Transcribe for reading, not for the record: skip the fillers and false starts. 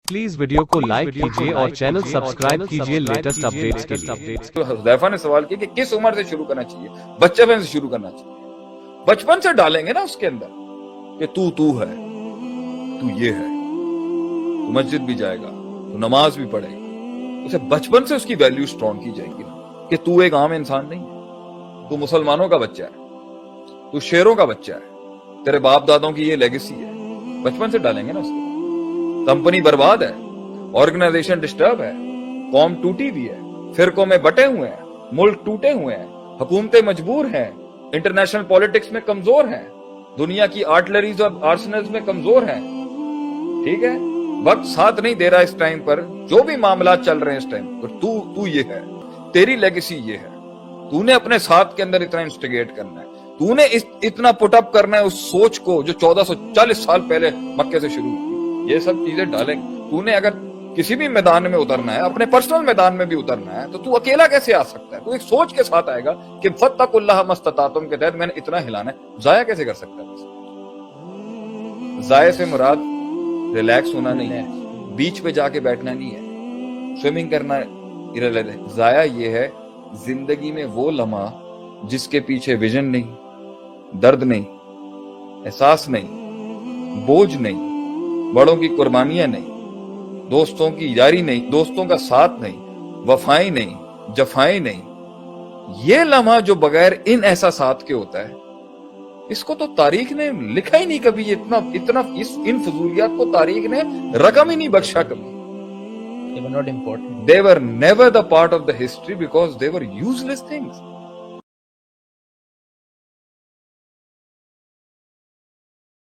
Please video को like कीजिए और चैनल सब्सक्राइब कीजिए लेटेस्ट अपडेट्स के लिए। तो हुदैफा ने सवाल किया कि किस उम्र से शुरू करना चाहिए? बचपन से शुरू करना चाहिए। बचपन से डालेंगे ना उसके अंदर कि तू है, तू ये है, तू मस्जिद भी जाएगा, तू नमाज भी पढ़ेगा। उसे बचपन से उसकी वैल्यू स्ट्रॉन्ग की जाएगी ना कि तू एक आम इंसान नहीं है, तू मुसलमानों का बच्चा है, तू शेरों का बच्चा है, तेरे बाप दादों की ये लेगेसी है। बचपन से डालेंगे ना उसको। कंपनी बर्बाद है, ऑर्गेनाइजेशन डिस्टर्ब है, कौम टूटी हुई है, फिरकों में बटे हुए हैं, मुल्क टूटे हुए हैं, हुकूमतें मजबूर हैं, इंटरनेशनल पॉलिटिक्स में कमजोर हैं, दुनिया की आर्टिलरीज और आर्सेनल्स में कमजोर हैं। ठीक है, वक्त साथ नहीं दे रहा इस टाइम पर, जो भी मामला चल रहे हैं इस टाइम पर, तू ये है, तेरी लेगेसी ये है। तूने अपने साथ के अंदर इतना इंस्टिगेट करना है, तूने इतना पुटअप करना है उस सोच को जो 1440 साल पहले मक्के से शुरू हुई। ये सब चीजें डालेंगे। तूने अगर किसी भी मैदान में उतरना है, अपने पर्सनल मैदान में भी उतरना है, तो तू अकेला कैसे आ सकता है? तू एक सोच के साथ आएगा कि फत्तकुल्लाह मस्ततातुम के तहत मैंने इतना हिलाना है। जाया कैसे कर सकता है? जाया से मुराद रिलैक्स होना नहीं है, बीच पे जाके बैठना नहीं है, स्विमिंग करना इररेलेवेंट है। जाया ये है जिंदगी में वो लम्हा जिसके पीछे विजन नहीं, दर्द नहीं, एहसास नहीं, बोझ नहीं, बड़ों की कुर्बानियां नहीं, दोस्तों की यारी नहीं, दोस्तों का साथ नहीं, वफाएं नहीं, जफाएं नहीं। ये लम्हा जो बगैर इन एहसासात के होता है, इसको तो तारीख ने लिखा ही नहीं कभी। इतना इन फजूलियात को तारीख ने रकम ही नहीं बख्शा कभी। They were not important. They were never the part of the history because they were useless things.